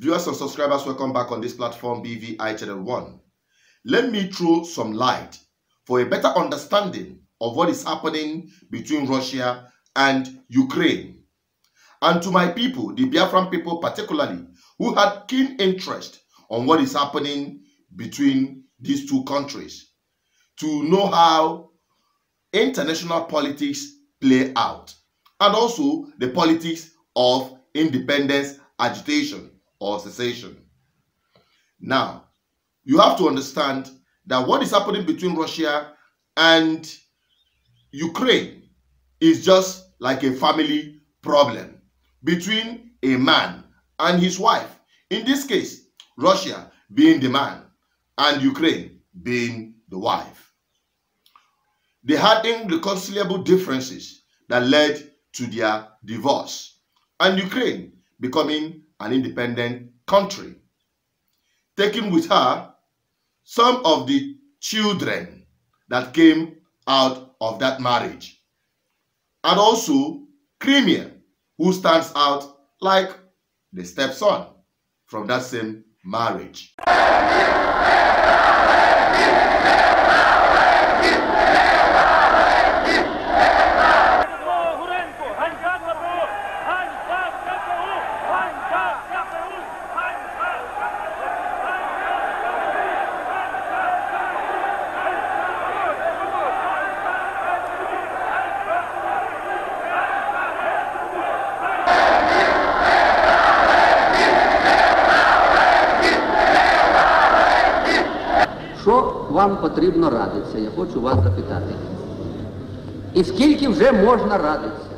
Viewers and subscribers, welcome back on this platform, BVI Channel 1. Let me throw some light for a better understanding of what is happening between Russia and Ukraine. And to my people, the Biafran people particularly, who had keen interest on what is happening between these two countries, to know how international politics play out, and also the politics of independence agitation or secession. Now, you have to understand that what is happening between Russia and Ukraine is just like a family problem between a man and his wife. In this case, Russia being the man and Ukraine being the wife. They had irreconcilable differences that led to their divorce, and Ukraine becoming an independent country, taking with her some of the children that came out of that marriage, and also Crimea, who stands out like the stepson from that same marriage. Що вам потрібно радитися, я хочу вас запитати. І скільки вже можна радитися?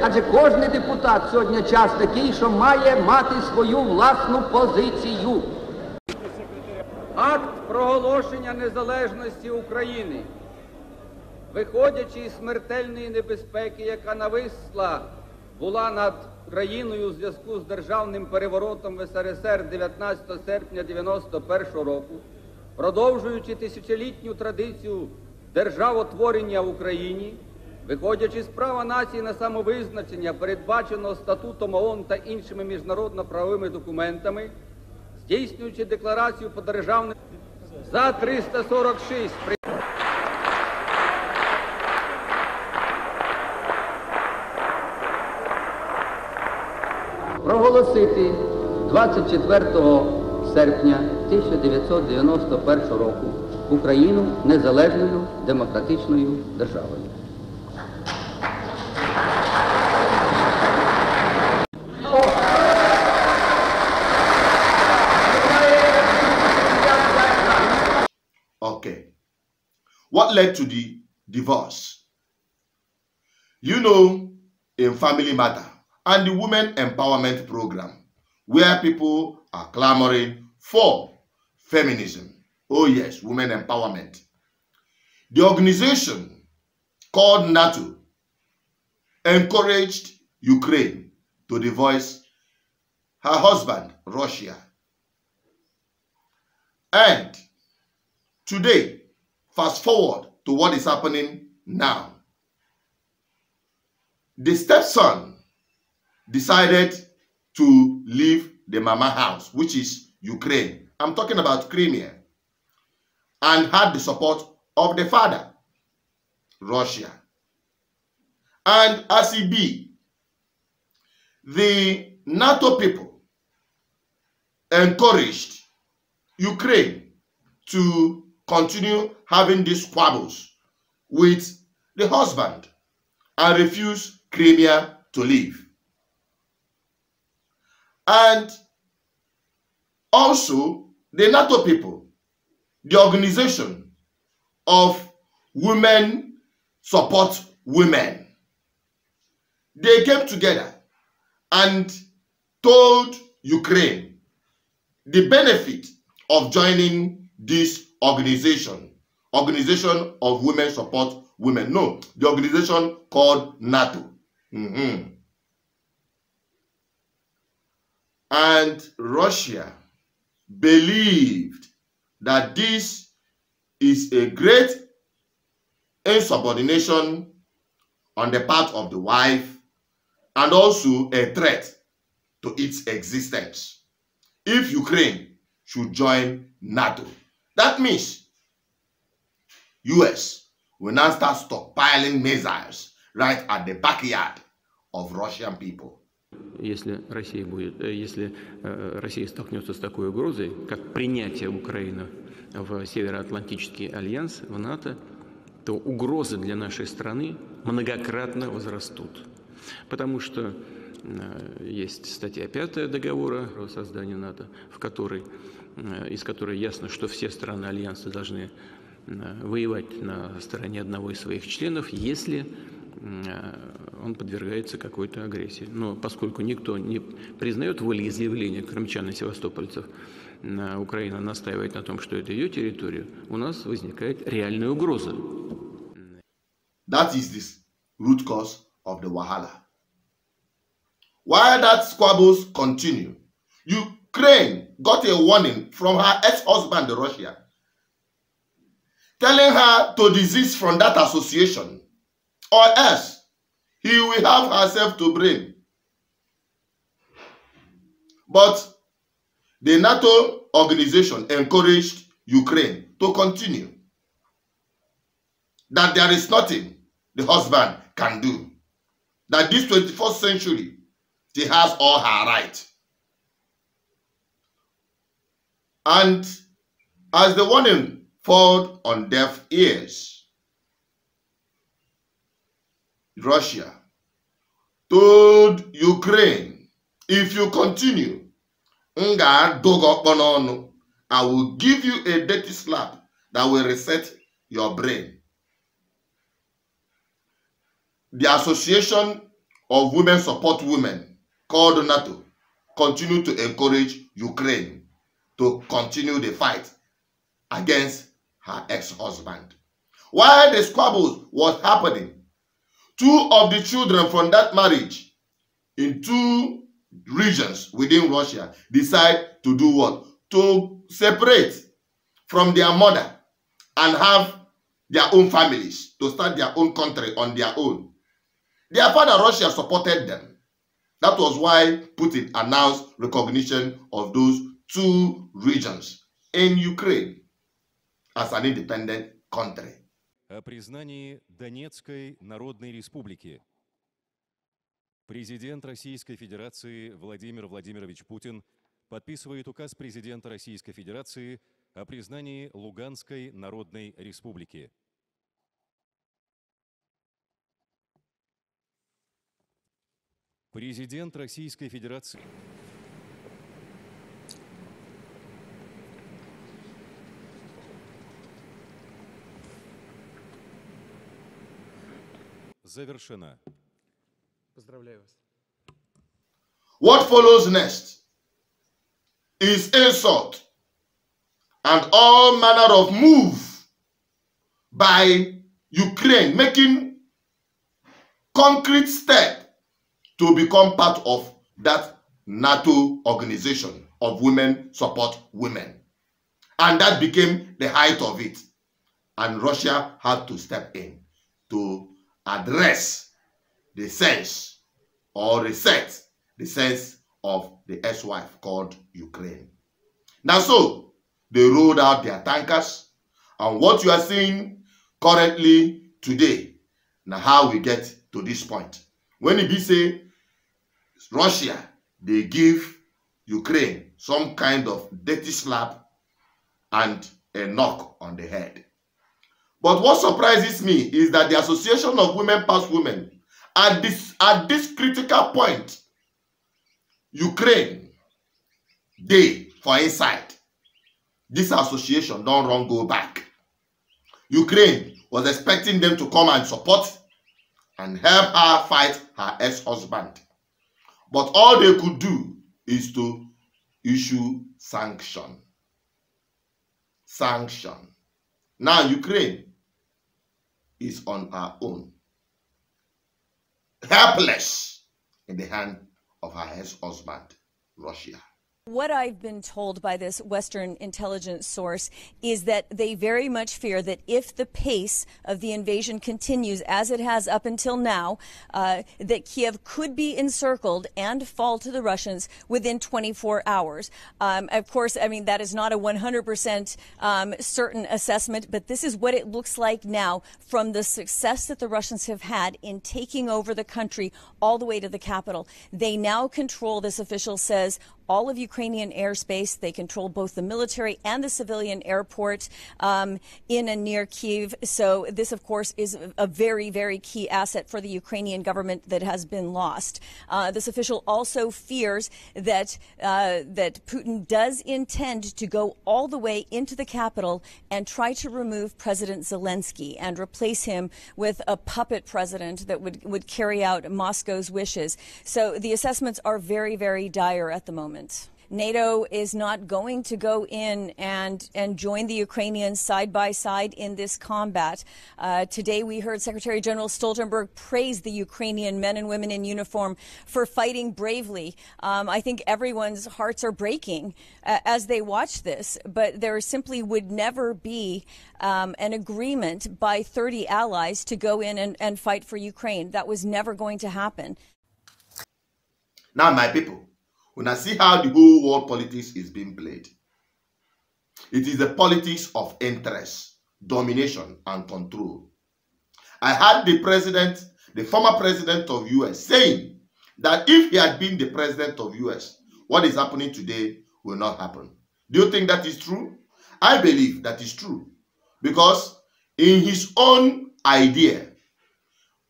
Адже кожен депутат сьогодні час такий, що має мати свою власну позицію. Акт проголошення незалежності України, виходячи із смертельної небезпеки, яка нависла була над країною у зв'язку з державним переворотом в СРСР 19 серпня 1991 року, продовжуючи тисячолітню традицію державотворення в Україні, виходячи з права нації на самовизначення, передбаченого Статутом ООН та іншими міжнародно-правовими документами, здійснюючи декларацію по державним за 346. Проголосити 24 серпня 1991 року Україну незалежною демократичною державою. Okay. What led to the divorce? You know, in family matter, and the Women Empowerment Program, where people are clamoring for feminism. Oh yes, women empowerment. The organization called NATO encouraged Ukraine to divorce her husband, Russia. And today, fast forward to what is happening now. The stepson decided to leave the mama house, which is Ukraine. I'm talking about Crimea. And had the support of the father, Russia. And as it be, the NATO people encouraged Ukraine to continue having these squabbles with the husband and refuse Crimea to leave. And also, the NATO people, the organization of women support women, they came together and told Ukraine the benefit of joining this organization of women support women. No, the organization called NATO. And Russia believed that this is a great insubordination on the part of the wife and also a threat to its existence if Ukraine should join NATO. That means US will now start stockpiling missiles right at the backyard of Russian people. Если Россия столкнется с такой угрозой, как принятие Украины в Североатлантический альянс, в НАТО, то угрозы для нашей страны многократно возрастут. Потому что есть статья 5 договора о создании НАТО, из которой ясно, что все страны альянса должны воевать на стороне одного из своих членов, если он подвергается какой-то агрессии. Но поскольку никто не признает волеизъявление крымчан и севастопольцев, Украина настаивает на том, что это ее территория, у нас возникает реальная угроза. That is the root cause of the Wahala. While that squabbles continue, Ukraine got a warning from her ex-husband, Russia, telling her to desist from that association, or else he will have herself to blame. But the NATO organization encouraged Ukraine to continue. That there is nothing the husband can do. That this 21st century, she has all her right. And as the warning fell on deaf ears, Russia told Ukraine, if you continue, I will give you a dirty slap that will reset your brain. The Association of Women Support Women, called NATO, continue to encourage Ukraine to continue the fight against her ex-husband. While the squabbles was happening, two of the children from that marriage in two regions within Russia decide to do what? To separate from their mother and have their own families, to start their own country on their own. Their father, Russia, supported them. That was why Putin announced recognition of those two regions in Ukraine as an independent country. О признании Донецкой Народной Республики. Президент Российской Федерации Владимир Владимирович Путин подписывает указ президента Российской Федерации о признании Луганской Народной Республики. Президент Российской Федерации. Завершена. Поздравляю вас. What follows next is insult and all manner of move by Ukraine making concrete step to become part of that NATO organization of women support women. And that became the height of it. And Russia had to step in to address the sense or reset the sense of the ex-wife called Ukraine. Now so, they rolled out their tankers, and what you are seeing currently today, now how we get to this point. When it be say, Russia, they give Ukraine some kind of dirty slap and a knock on the head. But what surprises me is that the Association of Women Past Women, at this critical point, Ukraine, they, for inside, this association don't run go back. Ukraine was expecting them to come and support and help her fight her ex-husband. But all they could do is to issue sanction. Sanction. Now Ukraine is on her own, helpless in the hand of her ex-husband, Russia. What I've been told by this Western intelligence source is that they very much fear that if the pace of the invasion continues as it has up until now, that Kiev could be encircled and fall to the Russians within 24 hours. Of course, I mean, that is not a 100% certain assessment, but this is what it looks like now from the success that the Russians have had in taking over the country all the way to the capital. They now control, this official says, all of Ukrainian airspace. They control both the military and the civilian airport in and near Kyiv. So this, of course, is a very, very key asset for the Ukrainian government that has been lost. This official also fears that that Putin does intend to go all the way into the capital and try to remove President Zelensky and replace him with a puppet president that would carry out Moscow's wishes. So the assessments are very, very dire at the moment. NATO is not going to go in and join the Ukrainians side by side in this combat. Today we heard Secretary General Stoltenberg praise the Ukrainian men and women in uniform for fighting bravely. I think everyone's hearts are breaking as they watch this, but there simply would never be an agreement by 30 allies to go in and fight for Ukraine. That was never going to happen. Now, my people, when I see how the whole world politics is being played, it is the politics of interest, domination, and control. I had the former president of US saying that if he had been the president of US, what is happening today will not happen. Do you think that is true? I believe that is true. Because in his own idea,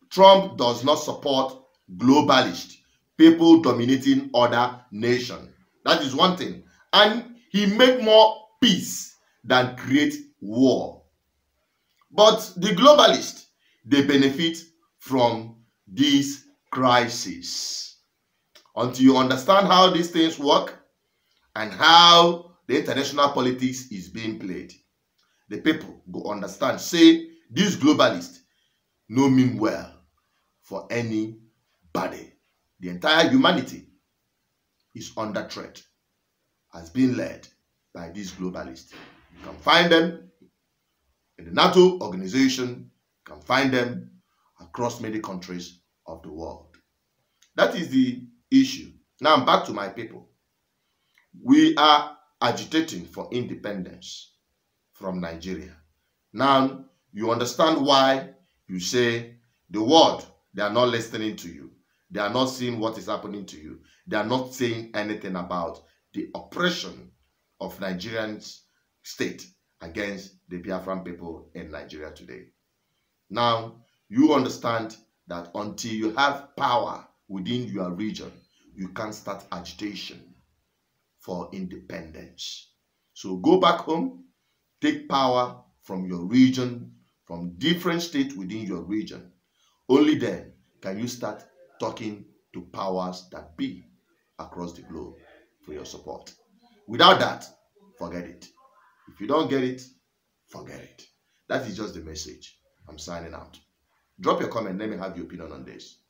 Trump does not support globalists, people dominating other nations. That is one thing. And he made more peace than create war. But the globalists, they benefit from this crisis. Until you understand how these things work and how the international politics is being played, the people go understand, say, these globalists no mean well for anybody. The entire humanity is under threat, has been led by these globalists. You can find them in the NATO organization, you can find them across many countries of the world. That is the issue. Now back to my people. We are agitating for independence from Nigeria. Now you understand why you say the world, they are not listening to you. They are not seeing what is happening to you. They are not saying anything about the oppression of Nigerian state against the Biafran people in Nigeria today. Now, you understand that until you have power within your region, you can't start agitation for independence. So go back home, take power from your region, from different states within your region. Only then can you start talking to powers that be across the globe for your support. Without that, forget it. If you don't get it, forget it. That is just the message. I'm signing out. Drop your comment, let me have your opinion on this.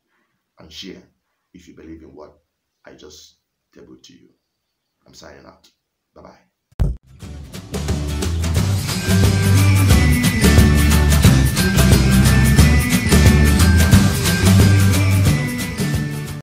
And share if you believe in what I just tabled to you. I'm signing out. Bye-bye.